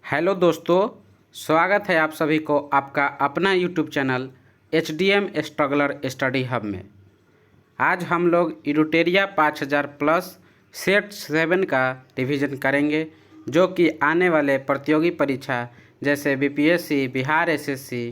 Hello दोस्तों, स्वागत है आप सभी को आपका अपना YouTube channel HDM struggler study hub में। आज हम लोग इडुटेरिया 5000 प्लस सेट 7 का रिवीजन करेंगे, जो कि आने वाले प्रतियोगी परीक्षा जैसे BPSC, Bihar SSC,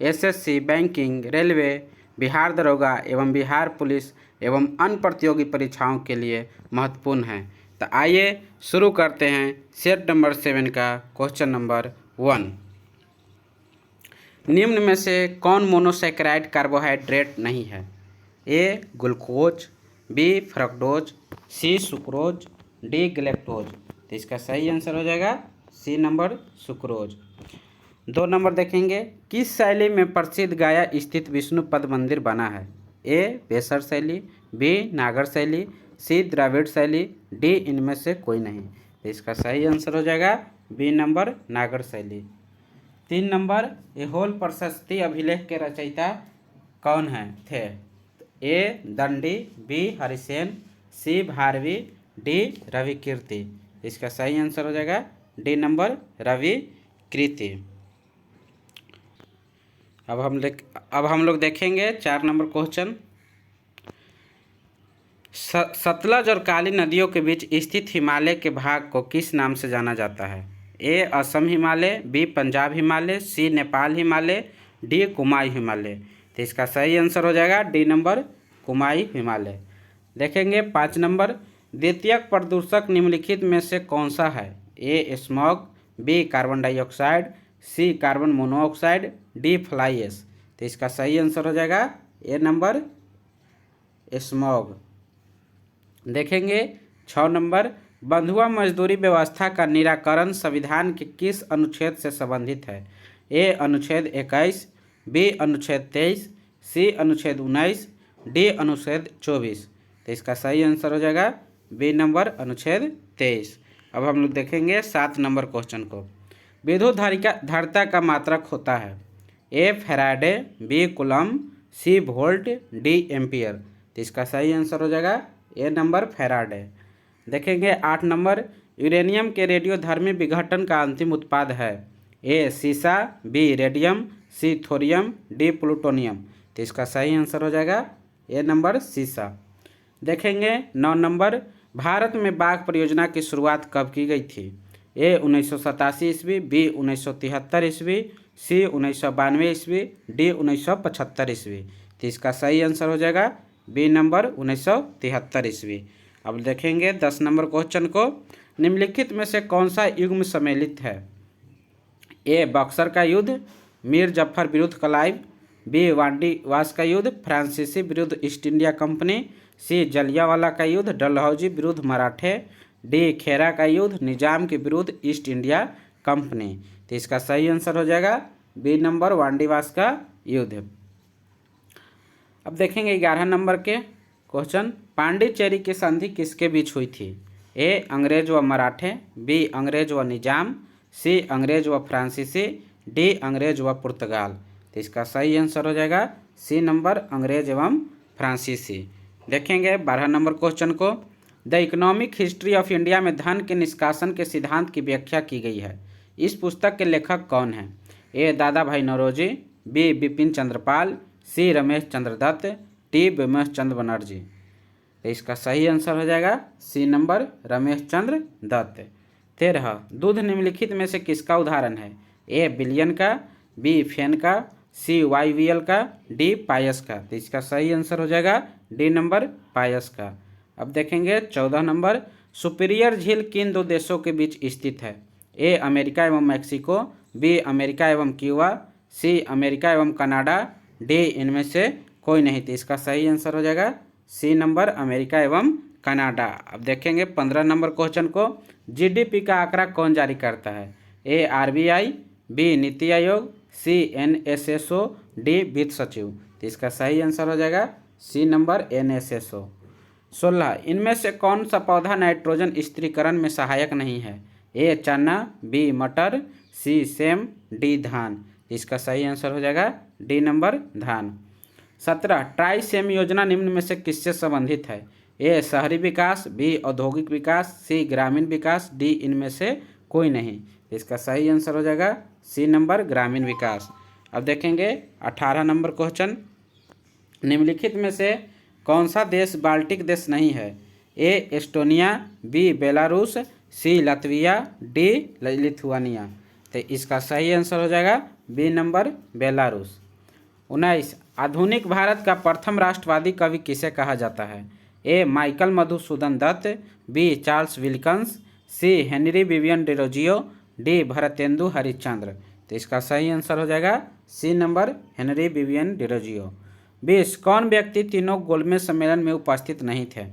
SSC, banking, railway, Bihar दरोगा एवं बिहार पुलिस एवं अन्य प्रतियोगी परीक्षाओं के लिए महत्वपूर्ण है। तो आइए शुरू करते हैं सेट नंबर 7 का क्वेश्चन नंबर 1। निम्न में से कौन मोनोसैकेराइड कार्बोहाइड्रेट नहीं है? ए ग्लूकोज, बी फ्रक्टोज, सी सुक्रोज, डी गैलेक्टोज। तो इसका सही आंसर हो जाएगा सी नंबर सुक्रोज। 2 नंबर देखेंगे, किस शैली में प्रसिद्ध गया स्थित विष्णु पद मंदिर बना है? ए बेसर शैली, बी नागर शैली, सी द्रविड़ शैली, डी इनमें से कोई नहीं। तो इसका सही आंसर हो जाएगा बी नंबर नागर शैली। 3 नंबर, ऐहोल प्रशस्ति अभिलेख के रचयिता कौन है थे? ए दंडी, बी हरिसेन, सी भारवी, डी रवि कीर्ति। इसका सही आंसर हो जाएगा डी नंबर रवि कीर्ति। अब हम लोग देखेंगे 4 नंबर क्वेश्चन। सतलज और काली नदियों के बीच स्थित हिमालय के भाग को किस नाम से जाना जाता है? ए असम हिमालय, बी पंजाब हिमालय, सी नेपाल हिमालय, डी कुमाई हिमालय। तो इसका सही आंसर हो जाएगा डी नंबर कुमाई हिमालय। देखेंगे 5 नंबर, द्वितीयक प्रदूषक निम्नलिखित में से कौन सा है? A smog, B carbon dioxide, C carbon monoxide, D fly ash. तो इसका सही आंसर हो जाएगा ए नंबर स्मॉग। देखेंगे 6 नंबर, बंधुआ मजदूरी व्यवस्था का निराकरण संविधान के किस अनुच्छेद से संबंधित है? ए अनुच्छेद 21, बी अनुच्छेद 23, सी अनुच्छेद 19, डी अनुच्छेद 24। तो इसका सही आंसर हो जाएगा बी नंबर अनुच्छेद 23। अब हम लोग देखेंगे 7 नंबर क्वेश्चन को। विद्युत धारिता का मात्रक होता है? A faraday, B coulomb, C volt, D ampere. तो इसका सही आंसर हो जाएगा ए नंबर फैराडे। देखेंगे 8 नंबर, यूरेनियम के रेडियोधर्मी विघटन का अंतिम उत्पाद है? ए सीसा, बी रेडियम, सी थोरियम, डी प्लूटोनियम। तो इसका सही आंसर हो जाएगा ए नंबर सीसा। देखेंगे 9 नंबर, भारत में बाघ परियोजना की शुरुआत कब की गई थी? ए 1987 ईस्वी, बी 1973 ईस्वी, सी 1992 ईस्वी, डी 1975 ईस्वी। तो इसका सही आंसर हो जाएगा बी नंबर 1973 ईस्वी। अब देखेंगे 10 नंबर क्वेश्चन को। निम्नलिखित में से कौन सा युग्म सम्मिलित है? ए बक्सर का युद्ध, मीर जफर विरुद्ध क्लाइव, बी वांडीवास का युद्ध, फ्रांसीसी विरुद्ध ईस्ट इंडिया कंपनी, सी जलियांवाला का युद्ध, डलहौजी विरुद्ध मराठे, डी खेरा का युद्ध, निजाम के विरुद्ध ईस्ट इंडिया कंपनी। तो इसका सही आंसर हो जाएगा बी नंबर वांडीवास का युद्ध। अब देखेंगे 11 नंबर के क्वेश्चन। पांडिचेरी की संधि किसके बीच हुई थी? ए अंग्रेज व मराठे, बी अंग्रेज व निजाम, सी अंग्रेज व फ्रांसीसी, डी अंग्रेज व पुर्तगाल। तो इसका सही आंसर हो जाएगा सी नंबर अंग्रेज एवं फ्रांसीसी। देखेंगे 12 नंबर क्वेश्चन को। The economic history of India में धन के निष्कासन के सिद्धांत की व्याख्या की गई है। इस पुस्तक के लेखक कौन हैं? ए दादा भाई नौरोजी, बी बिपिन चंद्र पाल, सी रमेश चंद्र दत्त, डी बिमल चंद्र बनर्जी। तो इसका सही आंसर हो जाएगा सी नंबर रमेश चंद्र दत्त। 13, दूध निम्नलिखित में से किसका उदाहरण है? ए बिलियन का, बी फेन का, सी वाईवीएल का, डी पायस का। तो इसका सही आंसर हो जाएगा डी नंबर पायस का। अब देखेंगे 14 नंबर, सुपीरियर झील किन 2 देशों के बीच स्थित है? ए अमेरिका एवं मैक्सिको, बी अमेरिका एवं क्यूबा, सी अमेरिका एवं कनाडा, डी इनमें से कोई नहीं। तो इसका सही आंसर हो जाएगा सी नंबर अमेरिका एवं कनाडा। अब देखेंगे 15 नंबर क्वेश्चन को। जीडीपी का आंकड़ा कौन जारी करता है? ए आरबीआई, बी नीति आयोग, सी एनएसएसओ, डी वित्त सचिव। तो इसका सही आंसर हो जाएगा सी नंबर एनएसएसओ। 16, इनमें से कौन सा पौधा नाइट्रोजन स्थिरीकरण में सहायक नहीं है? ए चना, बी मटर, सी सेम, डी धान। इसका सही आंसर हो जाएगा डी नंबर धान। 17, ट्राइसेम योजना निम्न में से किससे संबंधित है? ए शहरी विकास, बी औद्योगिक विकास, सी ग्रामीण विकास, डी इनमें से कोई नहीं। इसका सही आंसर हो जाएगा सी नंबर ग्रामीण विकास। अब देखेंगे 18 नंबर क्वेश्चन, निम्नलिखित में से कौन सा देश बाल्टिक देश नहीं है? ए एस्टोनिया, बी बेलारूस, सी लातविया, डी लिथुआनिया। तो इसका सही आंसर हो जाएगा बी नंबर बेलारूस। 19 आधुनिक भारत का प्रथम राष्ट्रवादी कवि किसे कहा जाता है? A Michael Madhusudan Dutt, B Charles Wilkins, C Henry Vivian Derozio, D Bharatendu Harishchandra. तो इसका सही आंसर हो जाएगा C number Henry Vivian Derozio. 20 कौन व्यक्ति तीनों गोलमेज सम्मेलन में उपस्थित नहीं थे?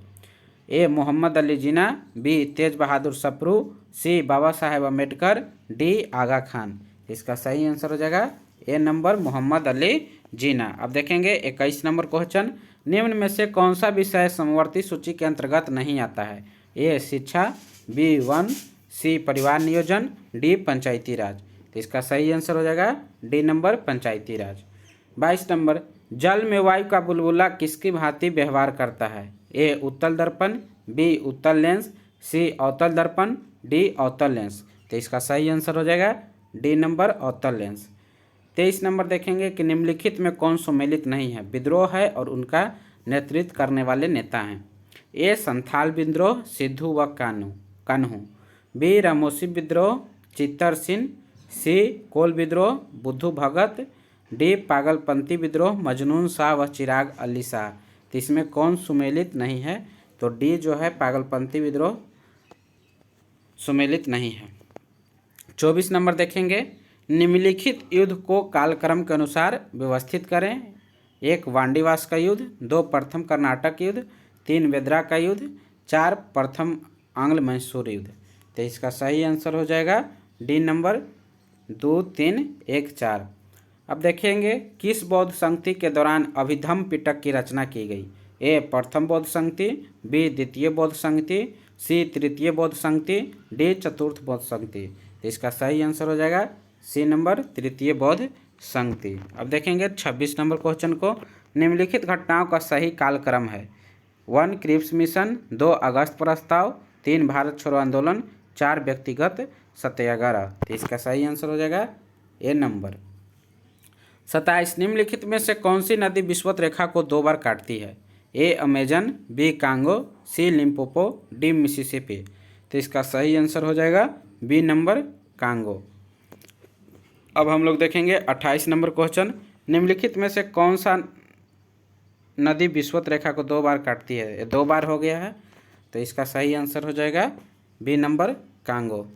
ए मोहम्मद अली जिन्ना, बी तेज बहादुर सप्रू, सी बाबा साहेब अम्बेडकर, डी आगा खान। इसका सही आंसर हो जाएगा ए नंबर मोहम्मद अली जिन्ना। अब देखेंगे 21 नंबर क्वेश्चन, निम्न में से कौन सा विषय समवर्ती सूची के अंतर्गत नहीं आता है? ए शिक्षा, बी वन, सी परिवार नियोजन, डी पंचायती राज। तो इसका सही आंसर हो जाएगा डी नंबर पंचायती राज। 22 नंबर, जल में वायु का बुलबुला किसकी भांति व्यवहार करता है? ए उत्तल दर्पण, बी उत्तल लेंस, सी अवतल दर्पण, डी अवतल लेंस। तो इसका सही आंसर हो जाएगा डी नंबर अवतल लेंस। 23 नंबर देखेंगे कि निम्नलिखित में कौन सुमेलित नहीं है? विद्रोह है और उनका नेतृत्व करने वाले नेता हैं। ए संथाल विद्रोह सिद्धू व कान्हू, बी रामोसी विद्रोह चित्तर सिंह, सी कोल विद्रोह बुद्धू भगत, डी पागलपंथी विद्रोह मजनून शाह व चिराग अली शाह। तो इसमें कौन सुमेलित नहीं है? तो डी जो है पागलपंथी विद्रोह सुमेलित नहीं है। 24 नंबर देखेंगे, निम्नलिखित युद्ध को कालक्रम के अनुसार व्यवस्थित करें। 1 वांडीवास का युद्ध, 2 प्रथम कर्नाटक युद्ध, 3 वेदरा का युद्ध, 4 प्रथम आंग्ल मैसूर युद्ध। तो इसका सही आंसर हो जाएगा डी नंबर 2, 3, 1, 4। अब देखेंगे किस बौद्ध संगति के दौरान अभिधम्म पिटक की रचना की गई? ए प्रथम बौद्ध संगति, बी द्वितीय बौद्ध संगति, सी तृतीय बौद्ध संगति, डी चतुर्थ बौद्ध संगति। तो इसका सही आंसर हो जाएगा सी नंबर तृतीय बौद्ध संगति। अब देखेंगे 26 नंबर क्वेश्चन को, निम्नलिखित घटनाओं का सही कालक्रम है? 1 क्रिप्स मिशन, 2 अगस्त प्रस्ताव, 3 भारत छोड़ो आंदोलन, 4 व्यक्तिगत सत्याग्रह। तो इसका सही आंसर हो जाएगा ए नंबर। 27 निम्नलिखित में से कौन सी नदी विषुवत रेखा को 2 बार काटती है? ए अमेजन, बी कांगो, सी लिम्पोपो, डी मिसिसिपी। तो इसका सही आंसर हो जाएगा बी नंबर कांगो। अब हम लोग देखेंगे 28 नंबर क्वेश्चन, निम्नलिखित में से कौन सा नदी विषुवत रेखा को 2 बार काटती है? ये 2 बार हो गया है, तो इसका सही आंसर हो जाएगा बी नंबर कांगो।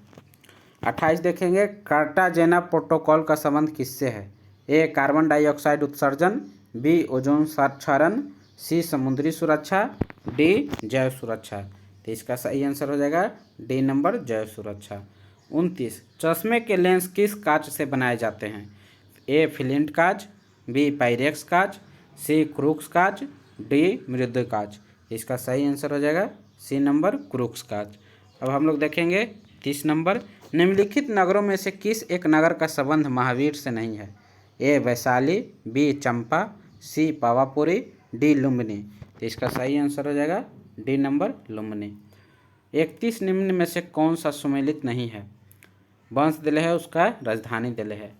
28 देखेंगे, कार्टाजेना प्रोटोकॉल का संबंध किससे है? ए कार्बन डाइऑक्साइड उत्सर्जन, बी ओजोन क्षरण, सी समुद्री सुरक्षा, डी जैव सुरक्षा। तो इसका सही आंसर हो जाएगा डी नंबर जैव सुरक्षा। 29 चश्मे के लेंस किस कांच से बनाए जाते हैं? ए फ्लिंट कांच, बी पायरेक्स कांच, सी क्रूक्स कांच, डी मृदु कांच। इसका सही आंसर हो जाएगा सी नंबर क्रूक्स कांच। अब हम लोग देखेंगे 30 नंबर, निम्नलिखित नगरों में से किस एक नगर का संबंध महावीर से नहीं है? ए वैशाली, बी चंपा, सी पावापुरी, डी लुम्बिनी। तो इसका सही आंसर हो जाएगा डी नंबर लुम्बिनी। 31 निम्न में से कौन सा सुमेलित नहीं है? वंश दिले है, उसका राजधानी दिले है।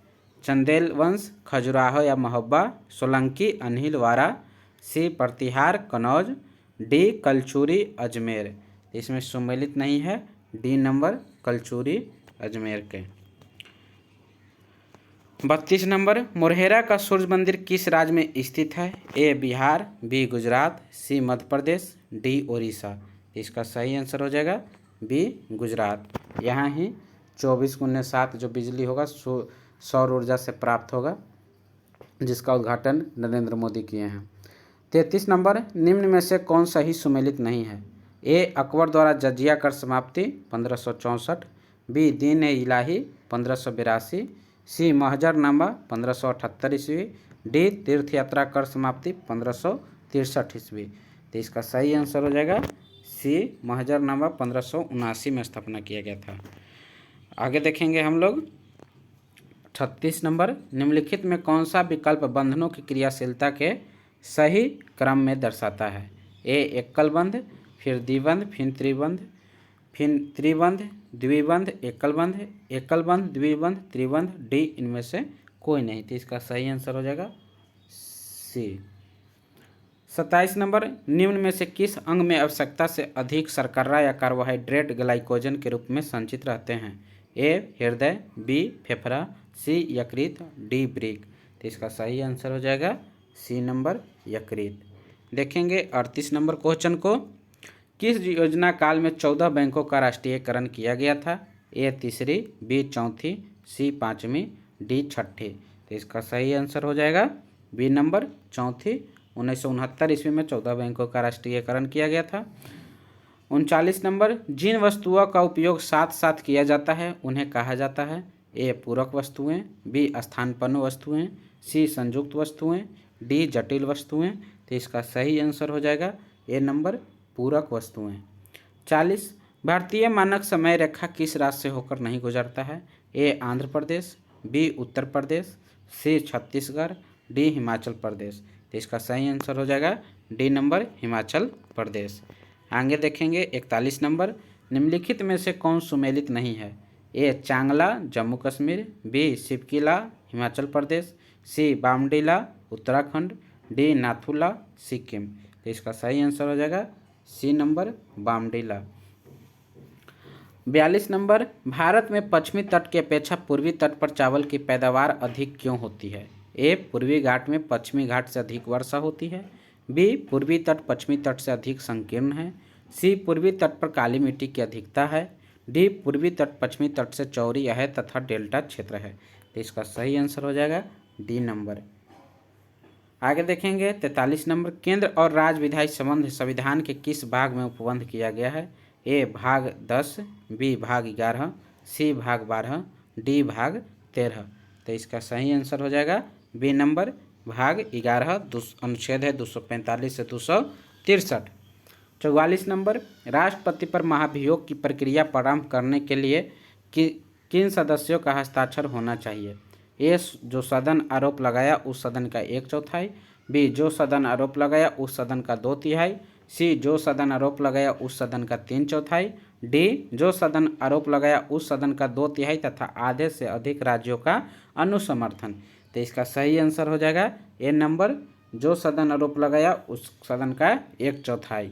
चंदेल वंश, खजुराहो या महोबा, सोलंकी अनिलवाड़ा, सी प्रतिहार कनौज, डी कलचूरी अजमेर। इसमें सुमेलित नहीं है डी नंबर कलचूरी अजमेर के। 32 नंबर, मोरहेरा का सूर्य मंदिर किस राज्य में स्थित है? ए बिहार, बी गुजरात, सी मध्य प्रदेश, डी उड़ीसा। इसका सही आंसर हो जाएगा बी गुजरात। यहाँ ही 24x7 जो बिजली होगा सौर ऊर्जा से प्राप्त होगा, जिसका उद्घाटन नरेंद्र मोदी किए हैं। 33 नंबर, निम्न में से कौन सही सुमेलित नहीं है? ए अकबर द्वारा जजिया कर समाप्ति 1564, बी दीन ए इलाही 1582, सी महजरनामा 1578 ईस्वी, डी तीर्थ यात्रा कर समाप्ति 1563 ईस्वी। तो इसका सही आंसर हो जाएगा सी महजरनामा 1579 में स्थापना किया गया था। आगे देखेंगे हम लोग 36 नंबर, निम्नलिखित में कौन सा विकल्प बंधनों की क्रियाशीलता के सही क्रम में दर्शाता है? ए एकल बंध, फिर द्विबंध, फिर त्रिबंध, फिर त्रिबंध, द्विबंध, एकलबंध, एकलबंध, द्विबंध, त्रिबंध, डी इनमें से कोई नहीं। तो इसका सही आंसर हो जाएगा सी। 27 नंबर, निम्न में से किस अंग में आवश्यकता से अधिक शर्करा या कार्बोहाइड्रेट ग्लाइकोजन के रूप में संचित रहते हैं? ए हृदय, बी फेफड़ा, सी यकृत, डी वृक्क। तो इसका सही आंसर हो जाएगा सी नंबर यकृत। देखेंगे 38 नंबर क्वेश्चन को, किस योजना काल में 14 बैंकों का राष्ट्रीयकरण किया गया था? ए तीसरी, बी चौथी, सी पाँचवीं, डी छठी। तो इसका सही आंसर हो जाएगा बी नंबर चौथी। 1969 ईस्वी में 14 बैंकों का राष्ट्रीयकरण किया गया था। 39 नंबर, जिन वस्तुओं का उपयोग साथ साथ किया जाता है उन्हें कहा जाता है? ए पूरक वस्तुएं, बी स्थानापन्न वस्तुएं, सी संयुक्त वस्तुएं, डी जटिल वस्तुएं। तो इसका सही आंसर हो जाएगा ए नंबर पूरक वस्तुएं। 40, भारतीय मानक समय रेखा किस राज्य से होकर नहीं गुजरता है? ए आंध्र प्रदेश, बी उत्तर प्रदेश, सी छत्तीसगढ़, डी हिमाचल प्रदेश। तो इसका सही आंसर हो जाएगा डी नंबर हिमाचल प्रदेश। आगे देखेंगे 41 नंबर, निम्नलिखित में से कौन सुमेलित नहीं है? ए चांगला जम्मू कश्मीर, बी शिवकिला हिमाचल प्रदेश, सी बामडीला उत्तराखंड, डी नाथुला सिक्किम। तो इसका सही आंसर हो जाएगा सी नंबर बामडीला। 42 नंबर, भारत में पश्चिमी तट की अपेक्षा पूर्वी तट पर चावल की पैदावार अधिक क्यों होती है? ए पूर्वी घाट में पश्चिमी घाट से अधिक वर्षा होती है, बी पूर्वी तट पश्चिमी तट से अधिक संकीर्ण है, सी पूर्वी तट पर काली मिट्टी की अधिकता है, डी पूर्वी तट पश्चिमी तट से चौड़ी है तथा डेल्टा क्षेत्र है। तो इसका सही आंसर हो जाएगा डी नंबर। आगे देखेंगे 43 नंबर, केंद्र और राज्य विधायी संबंध संविधान के किस भाग में उपबंध किया गया है? ए भाग 10, बी भाग 11, सी भाग 12, डी भाग 13। तो इसका सही आंसर हो जाएगा बी नंबर भाग 11, अनुच्छेद है 245 से 263। 44 नंबर, राष्ट्रपति पर महाभियोग की प्रक्रिया प्रारंभ करने के लिए किन सदस्यों का हस्ताक्षर होना चाहिए? ए जो सदन आरोप लगाया उस सदन का 1/4, बी जो सदन आरोप लगाया उस सदन का 2/3, सी जो सदन आरोप लगाया उस सदन का 3/4, डी जो सदन आरोप लगाया उस सदन का 2/3 तथा आधे से अधिक राज्यों का अनुसमर्थन। तो इसका सही आंसर हो जाएगा ए नंबर जो सदन आरोप लगाया उस सदन का 1/4।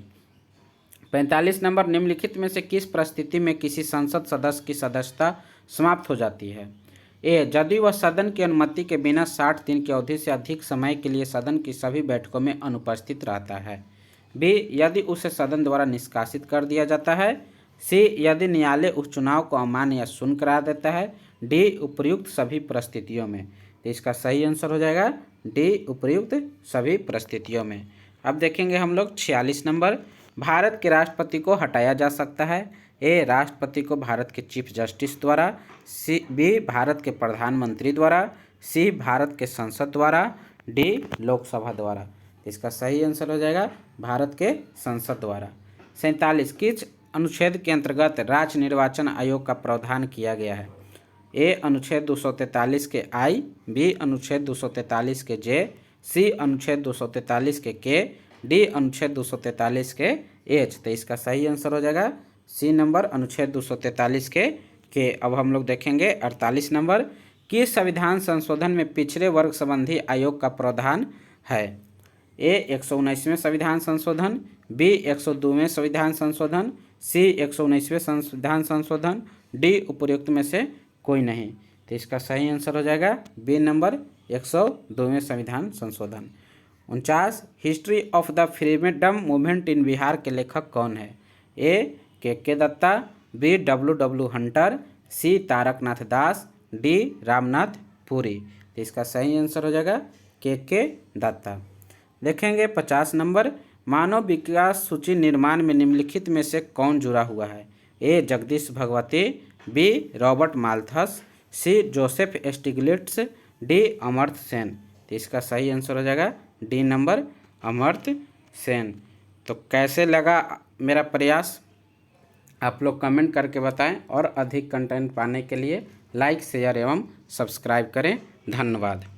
45 नंबर, निम्नलिखित में से किस परिस्थिति में किसी संसद सदस्य की सदस्यता समाप्त हो जाती है? ए यदि वह सदन की अनुमति के बिना 60 दिन की अवधि से अधिक समय के लिए सदन की सभी बैठकों में अनुपस्थित रहता है, बी यदि उसे सदन द्वारा निष्कासित कर दिया जाता है, सी यदि न्यायालय उस चुनाव को अमान्य या शून्य करा देता है, डी उपर्युक्त सभी परिस्थितियों में। तो इसका सही आंसर हो जाएगा डी उपर्युक्त सभी परिस्थितियों में। अब देखेंगे हम लोग 46 नंबर, भारत के राष्ट्रपति को हटाया जा सकता है? ए राष्ट्रपति को भारत के चीफ जस्टिस द्वारा, सी बी भारत के प्रधानमंत्री द्वारा, सी भारत के संसद द्वारा, डी लोकसभा द्वारा। इसका सही आंसर हो जाएगा भारत के संसद द्वारा। 47, किस अनुच्छेद के अंतर्गत राज्य निर्वाचन आयोग का प्रावधान किया गया है? ए अनुच्छेद 243 के आई, बी अनुच्छेद 243 के जे, सी अनुच्छेद 243 के, डी अनुच्छेद 243 के एच। तो इसका सही आंसर हो जाएगा सी नंबर अनुच्छेद 243 के। अब हम लोग देखेंगे 48 नंबर, किस संविधान संशोधन में पिछड़े वर्ग संबंधी आयोग का प्रावधान है? ए 119वें संविधान संशोधन, बी 102वें संविधान संशोधन, सी 119वें संविधान संशोधन, डी उपर्युक्त में से कोई नहीं। तो इसका सही आंसर हो जाएगा बी नंबर 102वें संविधान संशोधन। 49, history of the freedom movement in Bihar के लेखक कौन है? ए के दत्ता, बी डब्ल्यू हंटर, सी तारकनाथ दास, डी रामनाथ पुरी। तो इसका सही आंसर हो जाएगा के दत्ता। देखेंगे 50 नंबर, मानव विकास सूची निर्माण में निम्नलिखित में से कौन जुड़ा हुआ है? A Jagdish Bhagwati, B Robert Malthus, C Joseph Stiglitz, D Amartya Sen. तो इसका सही आंसर हो जाएगा डी नंबर अमर्त्य सेन। तो कैसे लगा मेरा प्रयास आप लोग कमेंट करके बताएं और अधिक कंटेंट पाने के लिए लाइक शेयर एवं सब्सक्राइब करें। धन्यवाद।